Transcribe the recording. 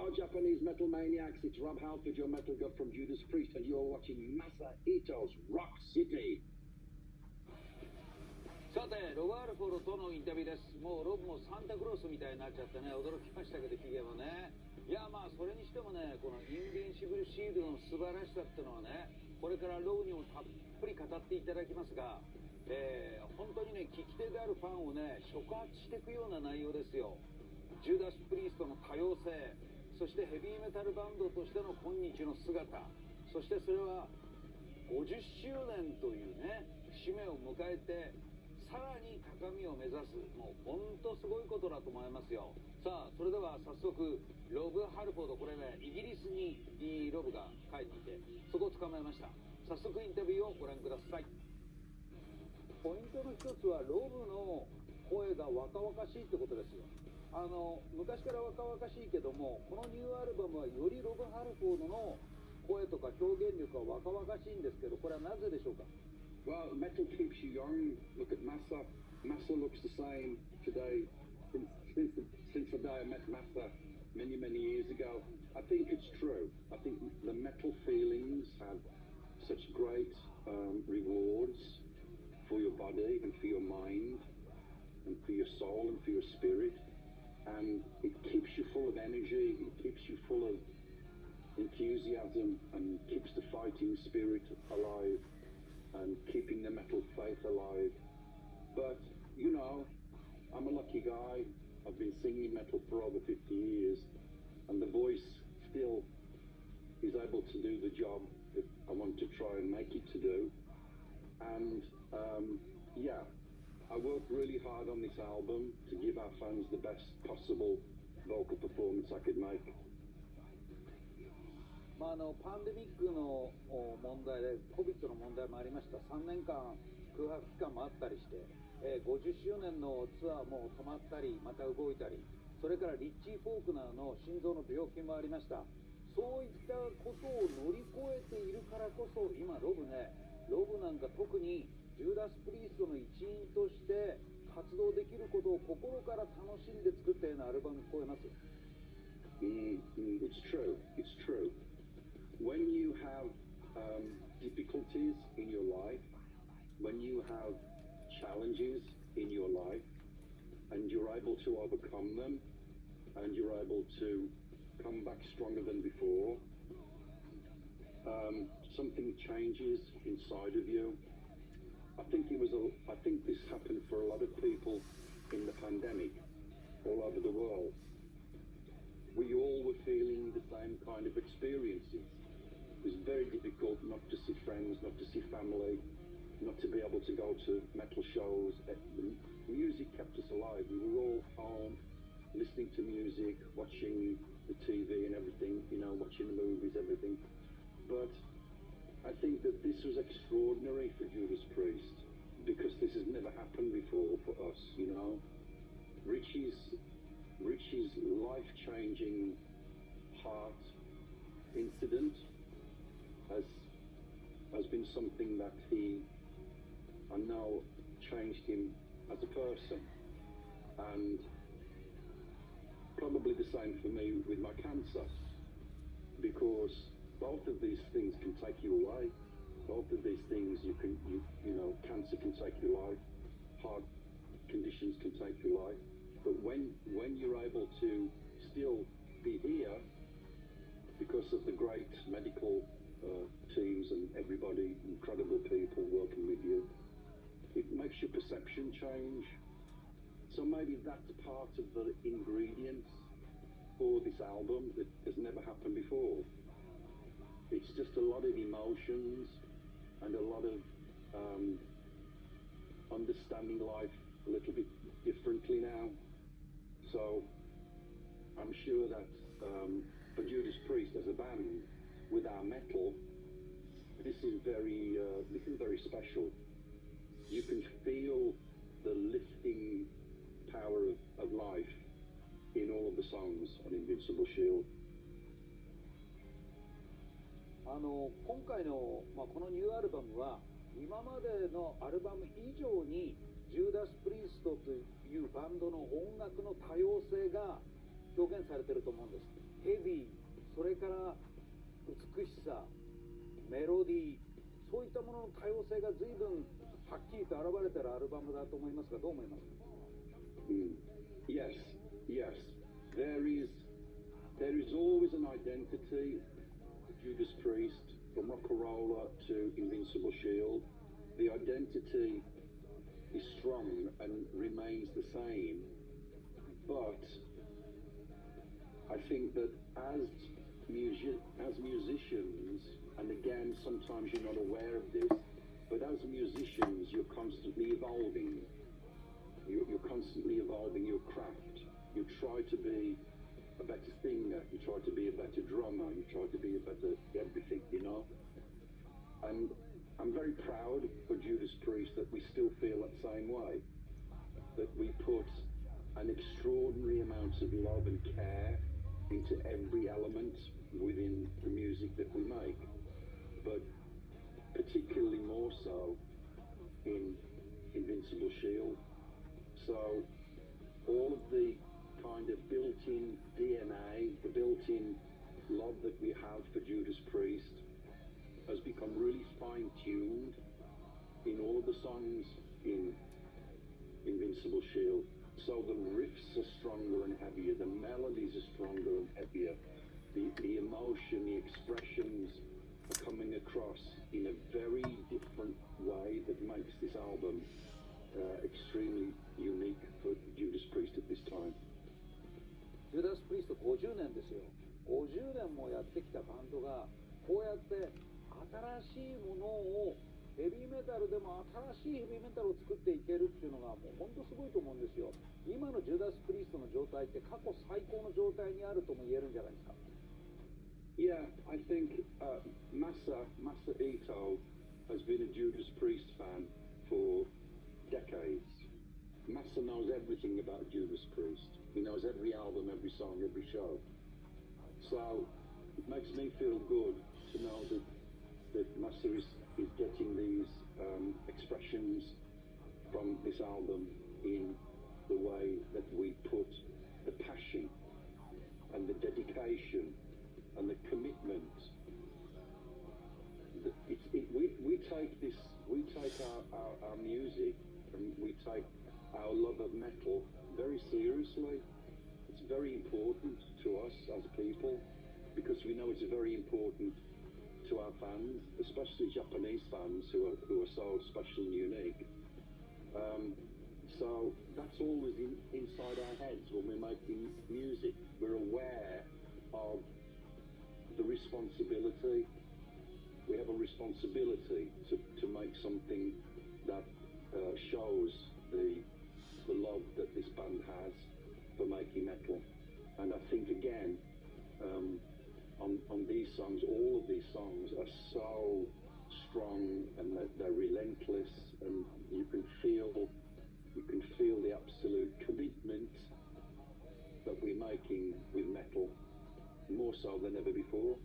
Hello, Japanese metal maniacs. It's Rob Halford, your metal god from Judas Priest, and you're watching Masa Ito's Rock City. さて、ロバールフォードとのインタビューです。もうロブもサンタクロースみたいになっちゃってね、驚きましたけど、ヒゲもね。いや、まあ、それにしてもね、このインベンシブルシールドの素晴らしさっていうのはね、これからロブにもたっぷり語っていただきますが、本当にね、聞き手であるファンをね、触発していくような内容ですよ。ジュダス・プリーストの多様性、そしてヘビーメタルバンドとしての今日の姿、そしてそれは50周年というね、節目を迎えて、さらに高みを目指す、もう本当すごいことだと思いますよ。さあ、それでは早速、ロブ・ハルフォード、これね、イギリスにロブが帰っていて、そこを捕まえました。早速インタビューをご覧ください。ポイントの一つは、ロブの声が若々しいってことですよ。昔から若々しいけども、このニューアルバムはよりロブ・ハルフォードの声とか表現力が若々しいんですけど、これはなぜでしょうか？ Well, metal keeps you young. Look at Masa. Masa looks the same today since the day I met Masa many years ago. I think it's true. I think the metal feelings have such great rewards for your body and for your mind and for your soul and for your spirit. And it keeps you full of energy, it keeps you full of enthusiasm and keeps the fighting spirit alive and keeping the metal faith alive. But, you know, I'm a lucky guy. I've been singing metal for over 50 years and the voice still is able to do the job that I want to try and make it to do. And, yeah, I worked really hard on this album to give our fans the best possible vocal performance I could make. パンデミックの問題で COVID の問題もありました。3年間空白期間もあったりして、50周年のツアーも止まったりまた動いたり、それからリッチー・フォークナーの心臓の病気もありました。そういったことを乗り越えているからこそ今ロブなんか特にジューダス・プリーストの一員として活動できることを心から楽しんで作ったようなアルバムに聞こえます。It's true. It's true. When you have difficulties in your life, when you have challenges in your life, and you're able to overcome them, and you're able to come back stronger than before, something changes inside of you. I think this happened for a lot of people in the pandemic all over the world. We all were feeling the same kind of experiences. It was very difficult not to see friends, not to see family, not to be able to go to metal shows. Music kept us alive. We were all home, listening to music, watching the TV and everything, you know, watching the movies, everything. But I think that this was extraordinary for Judas Priest because this has never happened before for us, you know. Richie's life-changing heart incident has been something that I know changed him as a person, and probably the same for me with my cancer, because both of these things can take you away. Both of these things you know, cancer can take your life, heart conditions can take your life. But when you're able to still be here because of the great medical teams and everybody, incredible people working with you, it makes your perception change. So maybe that's part of the ingredients for this album that has never happened before. It's just a lot of emotions and a lot of understanding life a little bit differently now. So I'm sure that for Judas Priest as a band with our metal, this is very special. You can feel the lifting power of life in all of the songs on Invincible Shield. 今回の、このニューアルバムは今までのアルバム以上にジューダス・プリーストというバンドの音楽の多様性が表現されていると思うんです。ヘビー、様性が随分はっきりと現れてるアルバムだと思いますが、どう思いますか？ Yes, yes. There is always an identity. Judas Priest, from Rock'n'Roller to Invincible Shield, the identity is strong and remains the same. But I think that as musicians, and again, sometimes you're not aware of this, but as musicians, you're constantly evolving. You're constantly evolving your craft. You try to be a better singer, you try to be a better drummer, you try to be a better everything, you know? And I'm very proud for Judas Priest that we still feel that same way. That we put an extraordinary amount of love and care into every element within the music that we make. But particularly more so in Invincible Shield. So all of the kind of built-in DNA, the built-in love that we have for Judas Priest has become really fine-tuned in all of the songs in Invincible Shield. So the riffs are stronger and heavier, the melodies are stronger and heavier, the emotion, the expressions are coming across in a very different way that makes this album extremely unique for Judas Priest at this time. ジュダス・プリスト50年ですよ。50年もやってきたバンドがこうやって新しいものをヘビーメタルでも新しいヘビーメタルを作っていけるっていうのがもう本当すごいと思うんですよ。今のジュダス・プリストの状態って過去最高の状態にあるとも言えるんじゃないですか。Yeah, I think Masa Ito has been a Judas Priest fan for decades. Masa knows everything about Judas Priest. He knows every album, every song, every show. So it makes me feel good to know that Masa is getting these expressions from this album in the way that we put the passion and the dedication and the commitment. We take our music and we take our love of metal very seriously. It's very important to us as people because we know it's very important to our fans, especially Japanese fans who are so special and unique. So that's always inside our heads when we're making music. We're aware of the responsibility. We have a responsibility to make something that shows the love that this band has for making metal. And I think again, on these songs, all of these songs are so strong and they're relentless, and you can feel the absolute commitment that we're making with metal, more so than ever before.